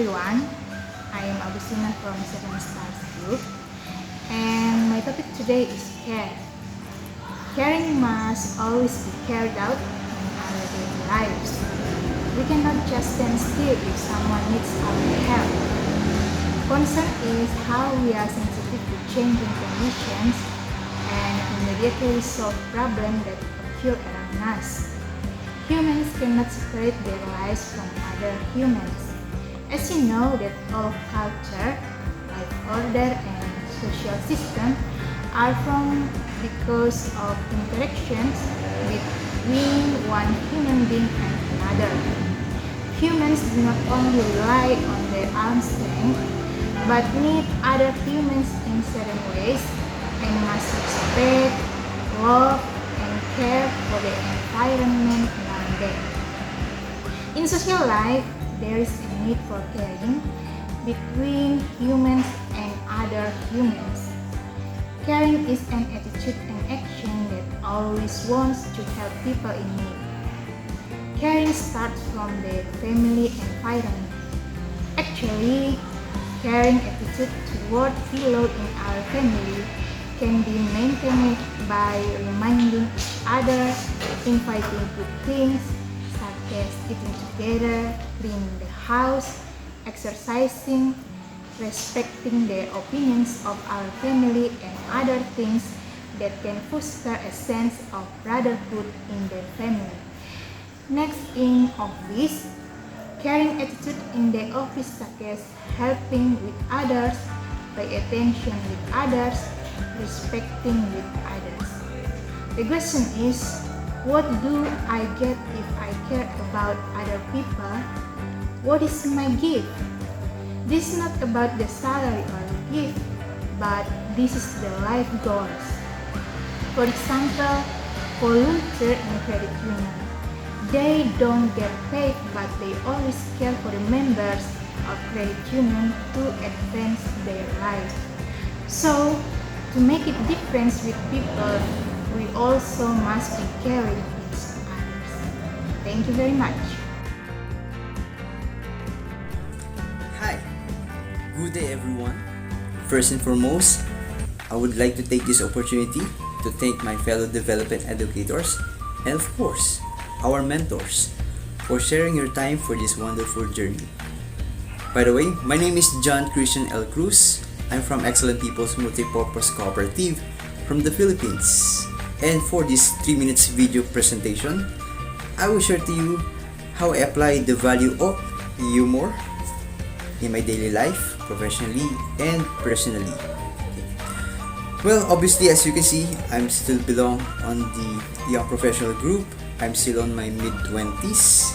everyone. I am Agustina from Seven Stars Group, and my topic today is care. Caring must always be carried out in our daily lives. We cannot just stand still if someone needs our help. Concern is how we are sensitive to changing conditions and immediately solve problems that occur around us. Humans cannot separate their lives from other humans. As you know that all culture, life order and social system are formed because of interactions between one human being and another. Humans do not only rely on their own strength, but need other humans in certain ways and must respect, love, and care for the environment around them. In social life, there is a need for caring between humans and other humans. Caring is an attitude and action that always wants to help people in need. Caring starts from the family environment. Actually, caring attitude toward fellow in our family can be maintained by reminding each other, inviting good things such as eating together, cleaning the house, exercising, respecting the opinions of our family, and other things that can foster a sense of brotherhood in the family. Next, in office, caring attitude in the office such as helping with others, pay attention with others, respecting with others. The question is, what do I get if I care about other people? What is my gift? This is not about the salary or the gift, but this is the life goals. For example, volunteer in credit union. They don't get paid, but they always care for the members of credit union to advance their life. So, to make a difference with people, we also must be caring with others. Thank you very much. Hi, good day everyone. First and foremost, I would like to take this opportunity to thank my fellow development educators and of course, our mentors for sharing your time for this wonderful journey. By the way, my name is John Christian L. Cruz. I'm from Excellent People's Multipurpose Cooperative from the Philippines. And for this 3 minutes video presentation, I will share to you how I apply the value of humor in my daily life, professionally, and personally. Well, obviously, as you can see, I'm still belong on the young professional group. I'm still on my mid-20s,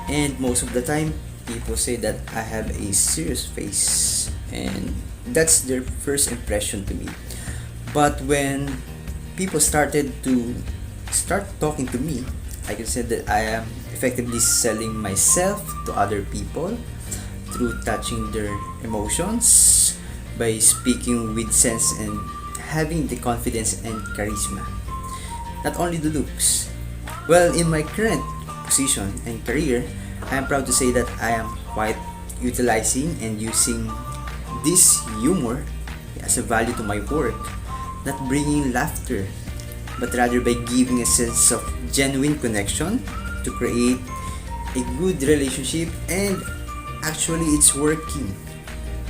and most of the time, people say that I have a serious face, and that's their first impression to me. But when people started talking to me, I can say that I am effectively selling myself to other people through touching their emotions, by speaking with sense and having the confidence and charisma. Not only the looks. Well, in my current position and career, I am proud to say that I am quite utilizing and using this humor as a value to my work, not bringing laughter, but rather by giving a sense of genuine connection to create a good relationship, and actually it's working.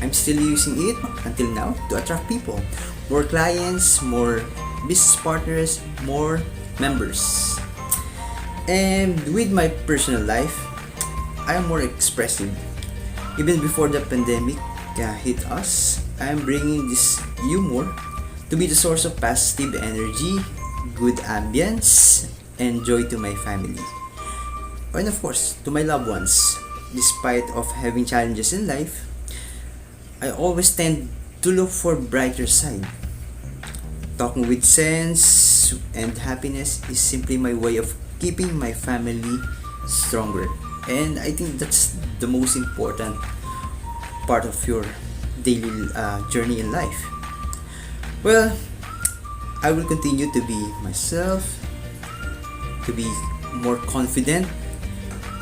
I'm still using it until now to attract people, more clients, more business partners, more members. And with my personal life, I am more expressive. Even before the pandemic hit us, I am bringing this humor to be the source of positive energy, good ambience, and joy to my family. And of course, to my loved ones. Despite of having challenges in life, I always tend to look for brighter side. Talking with sense and happiness is simply my way of keeping my family stronger. And I think that's the most important part of your daily journey in life. Well, I will continue to be myself, to be more confident,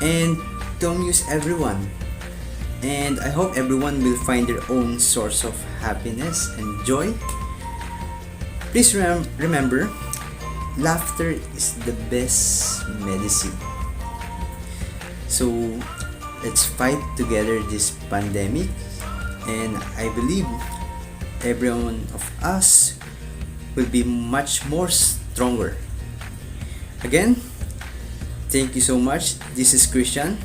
and to amuse everyone And I hope everyone will find their own source of happiness and joy. Please remember, laughter is the best medicine. So let's fight together this pandemic, and I believe every one of us will be much more stronger. Again, thank you so much. This is Christian.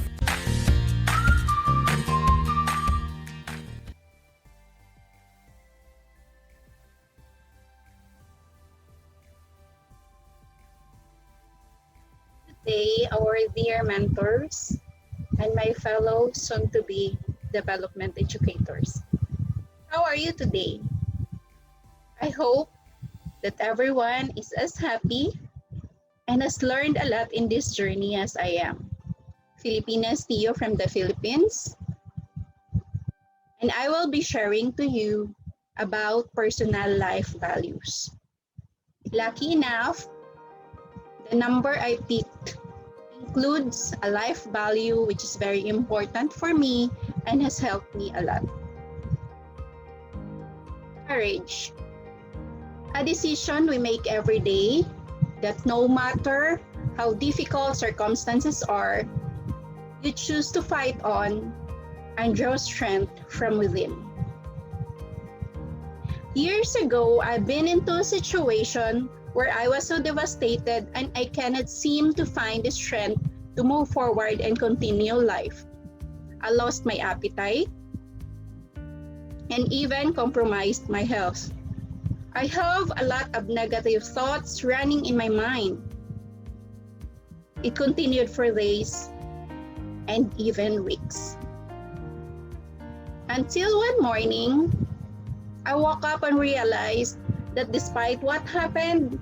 Today, our dear mentors and my fellow soon-to-be development educators. How are you today? I hope that everyone is as happy and has learned a lot in this journey as I am. Filipinas Tio from the Philippines, and I will be sharing to you about personal life values. Lucky enough, the number I picked includes a life value which is very important for me and has helped me a lot. Courage. A decision we make every day that no matter how difficult circumstances are, you choose to fight on and draw strength from within. Years ago, I've been into a situation where I was so devastated and I cannot seem to find the strength to move forward and continue life. I lost my appetite and even compromised my health. I have a lot of negative thoughts running in my mind. It continued for days and even weeks. Until one morning, I woke up and realized that despite what happened,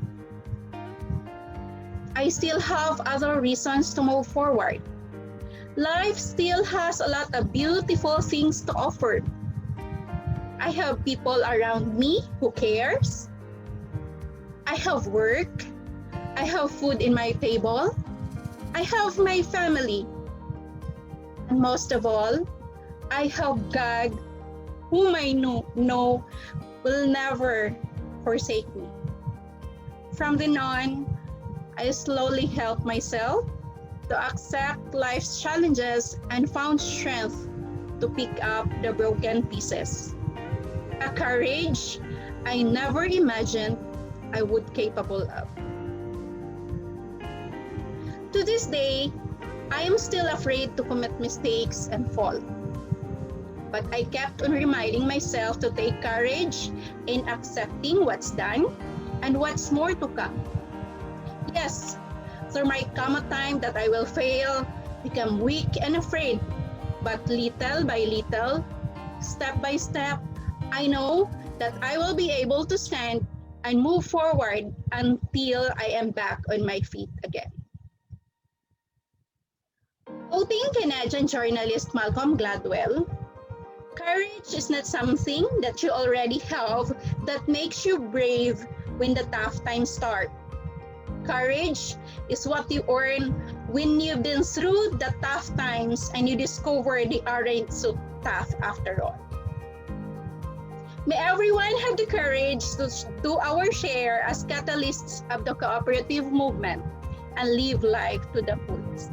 I still have other reasons to move forward. Life still has a lot of beautiful things to offer. I have people around me who cares. I have work. I have food in my table. I have my family. And most of all, I have God, whom I know will never forsake me. From then on, I slowly helped myself to accept life's challenges and found strength to pick up the broken pieces. A courage I never imagined I would capable of. To this day, I am still afraid to commit mistakes and fall. But I kept on reminding myself to take courage in accepting what's done and what's more to come. Yes, there might come a time that I will fail, become weak and afraid, but little by little, step by step, I know that I will be able to stand and move forward until I am back on my feet again. Quoting Canadian journalist Malcolm Gladwell, courage is not something that you already have that makes you brave when the tough times start. Courage is what you earn when you've been through the tough times and you discover they aren't so tough after all. May everyone have the courage to do our share as catalysts of the cooperative movement and live life to the fullest.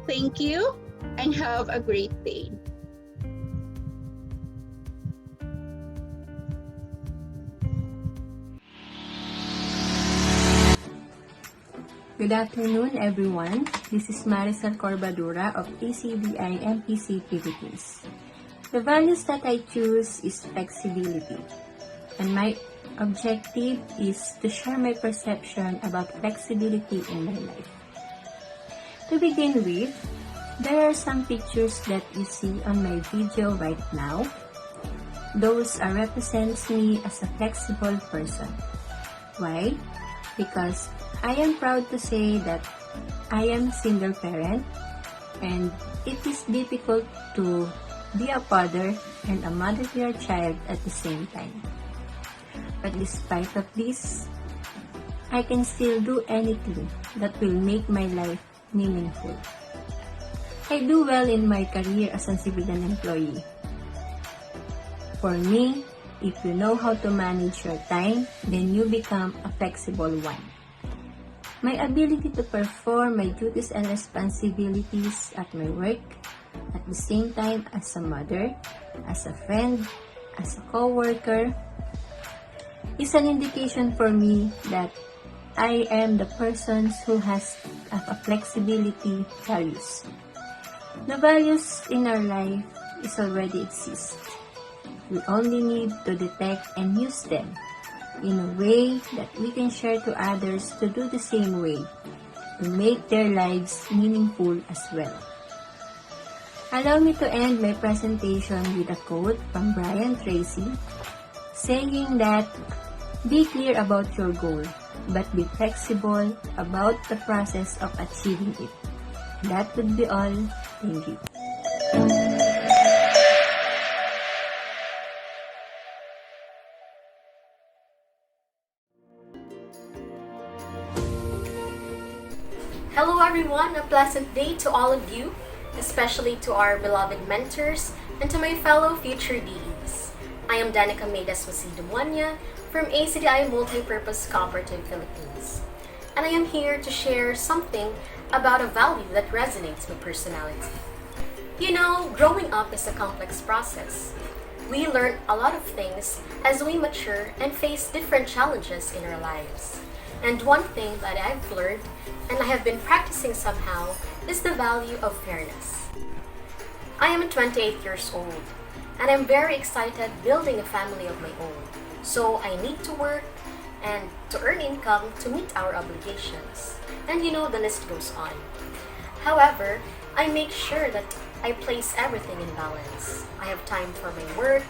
Thank you and have a great day. Good afternoon, everyone. This is Maricel Corbadura of ACBI MPC Philippines. The values that I choose is flexibility, and my objective is to share my perception about flexibility in my life. To begin with, there are some pictures that you see on my video right now. Those represents me as a flexible person. Why? Because I am proud to say that I am a single parent, and it is difficult to be a father and a mother to your child at the same time. But despite of this, I can still do anything that will make my life meaningful. I do well in my career as a civilian employee. For me, if you know how to manage your time, then you become a flexible one. My ability to perform my duties and responsibilities at my work, at the same time as a mother, as a friend, as a co-worker, is an indication for me that I am the person who has a flexibility values. The values in our life is already exist. We only need to detect and use them in a way that we can share to others to do the same way, to make their lives meaningful as well. Allow me to end my presentation with a quote from Brian Tracy, saying that, "Be clear about your goal, but be flexible about the process of achieving it." That would be all. Thank you. Hello everyone, a pleasant day to all of you, especially to our beloved mentors and to my fellow future DEs. I am Danica Medas Wasidamuanya from ACDI Multipurpose Cooperative Philippines, and I am here to share something about a value that resonates with personality. You know, growing up is a complex process. We learn a lot of things as we mature and face different challenges in our lives. And one thing that I've learned, and I have been practicing somehow, is the value of fairness. I am 28 years old, and I'm very excited building a family of my own. So I need to work and to earn income to meet our obligations. And you know, the list goes on. However, I make sure that I place everything in balance. I have time for my work,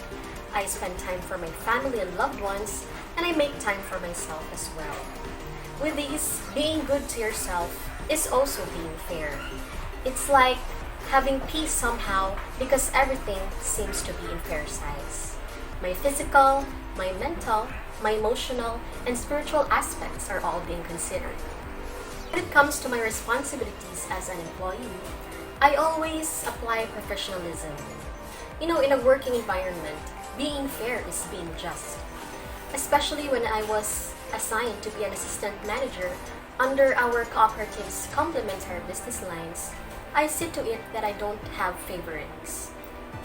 I spend time for my family and loved ones, and I make time for myself as well. With these, being good to yourself is also being fair. It's like having peace somehow because everything seems to be in fair size. My physical, my mental, my emotional, and spiritual aspects are all being considered. When it comes to my responsibilities as an employee, I always apply professionalism. You know, in a working environment, being fair is being just. Especially when I was assigned to be an assistant manager under our cooperative's complementary business lines, I see to it that I don't have favorites.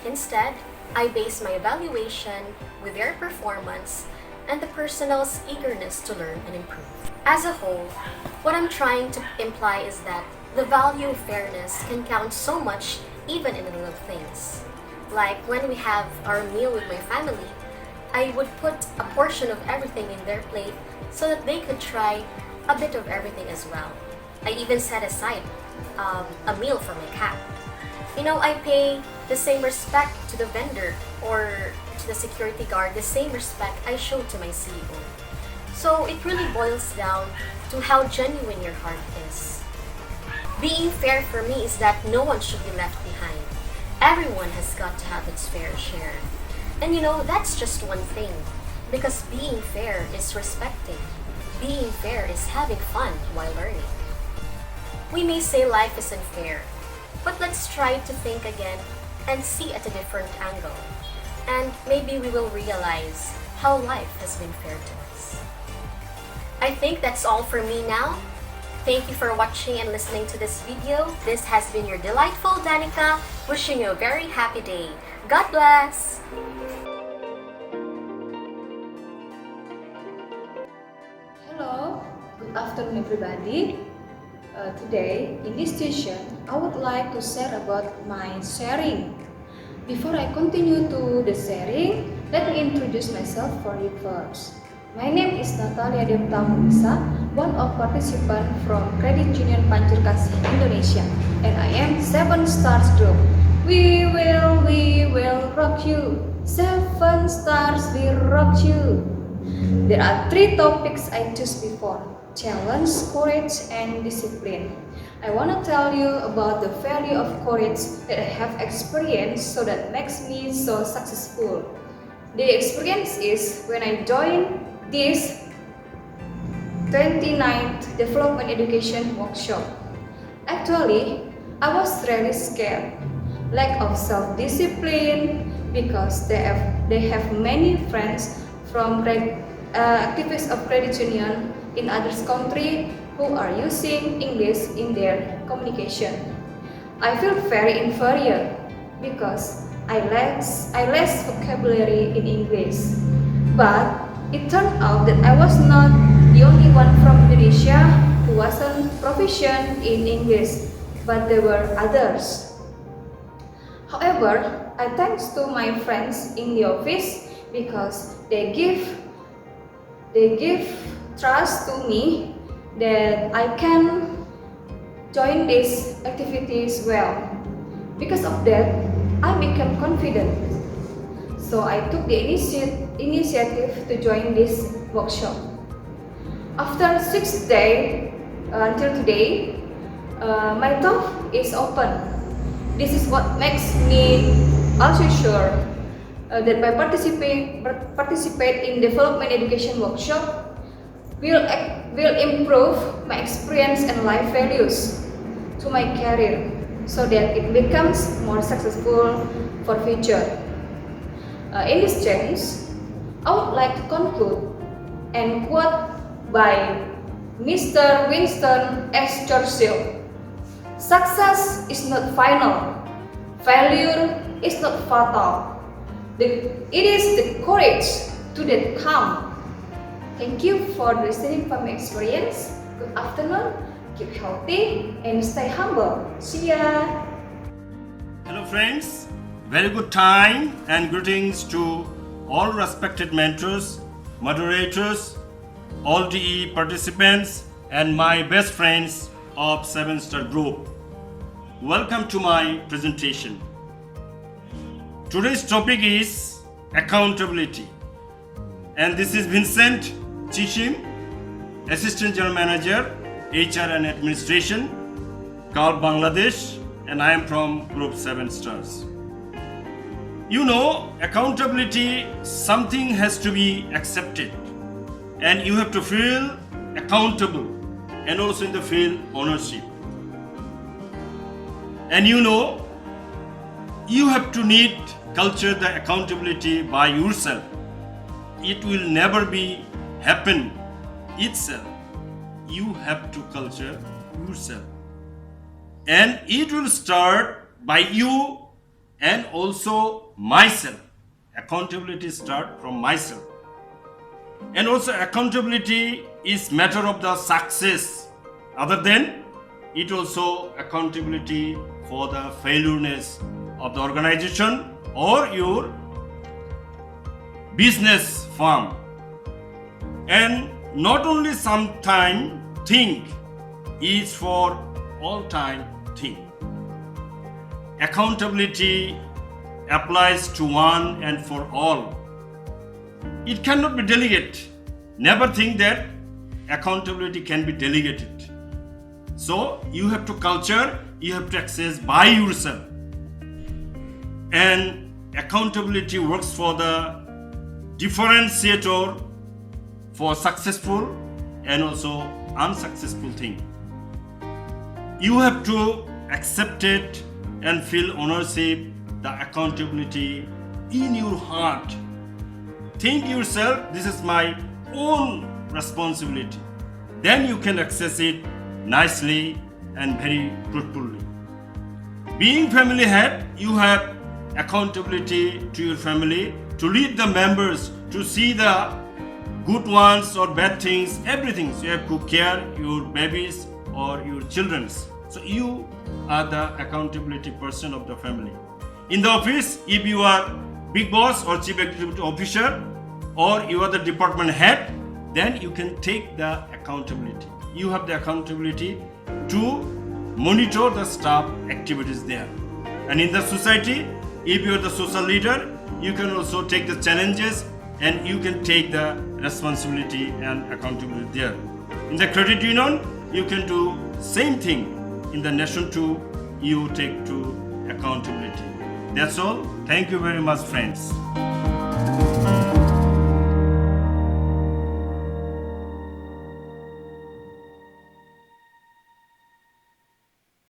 Instead, I base my evaluation with their performance and the personal's eagerness to learn and improve. As a whole, what I'm trying to imply is that the value of fairness can count so much even in the little things. Like when we have our meal with my family, I would put a portion of everything in their plate so that they could try a bit of everything as well. I even set aside a meal for my cat. You know, I pay the same respect to the vendor or to the security guard, the same respect I show to my CEO. So it really boils down to how genuine your heart is. Being fair for me is that no one should be left behind. Everyone has got to have its fair share. And you know, that's just one thing. Because being fair is respecting. Being fair is having fun while learning. We may say life isn't fair, but let's try to think again and see at a different angle. And maybe we will realize how life has been fair to us. I think that's all for me now. Thank you for watching and listening to this video. This has been your delightful Danica, wishing you a very happy day. God bless! Hello, good afternoon everybody. Today, in this session, I would like to share about my sharing. Before I continue to the sharing, let me introduce myself for you first. My name is Natalia Devta Munisa, one of participants from Credit Union Pancur Kasih, Indonesia, and I am 7 Stars Group. We will rock you. 7 stars, we rock you. There are 3 topics I chose before: challenge, courage, and discipline. I want to tell you about the value of courage that I have experienced so that makes me so successful. The experience is when I joined this 29th Development Education Workshop. Actually, I was really scared. Lack of self-discipline because they have many friends from activists of credit union in other country who are using English in their communication. I feel very inferior because I less vocabulary in English. But it turned out that I was not the only one from Indonesia who wasn't proficient in English, but there were others. However, I thanks to my friends in the office because they give trust to me that I can join these activities well. Because of that, I became confident. So I took the initiative to join this workshop. After 6 days until today, my talk is open. This is what makes me also sure that by participate in development education workshop will improve my experience and life values to my career so that it becomes more successful for future. In this chance, I would like to conclude and quote by Mr. Winston S. Churchill. Success is not final. Failure is not fatal. It is the courage to that come. Thank you for listening from my experience. Good afternoon. Keep healthy and stay humble. See ya. Hello friends, very good time and greetings to all respected mentors, moderators, all DE participants and my best friends of 7-Star Group. Welcome to my presentation. Today's topic is accountability, and this is Vincent Chichim, Assistant General Manager, HR and Administration, CAL Bangladesh, and I am from Group 7 Stars. You know, accountability, something has to be accepted, and you have to feel accountable and also in the feel ownership. And you know, you have to need culture the accountability by yourself. It will never be happen itself. You have to culture yourself. And it will start by you and also myself. Accountability start from myself. And also accountability is matter of the success. Other than it also accountability for the failureness of the organization or your business firm. And not only sometime think is for all time think. Accountability applies to one and for all. It cannot be delegated. Never think that accountability can be delegated. So you have to culture, you have to access by yourself. And accountability works for the differentiator for successful and also unsuccessful thing. You have to accept it and feel ownership, the accountability in your heart. Think yourself, this is my own responsibility. Then you can access it nicely and very fruitfully. Being family head, you have accountability to your family, to lead the members, to see the good ones or bad things, everything. So you have to care your babies or your children. So you are the accountability person of the family. In the office, if you are big boss or chief executive officer or you are the department head, then you can take the accountability. You have the accountability to monitor the staff activities there. And in the society, if you are the social leader, you can also take the challenges and you can take the responsibility and accountability there. In the credit union, you can do same thing. In the nation too, you take to accountability. That's all. Thank you very much, friends.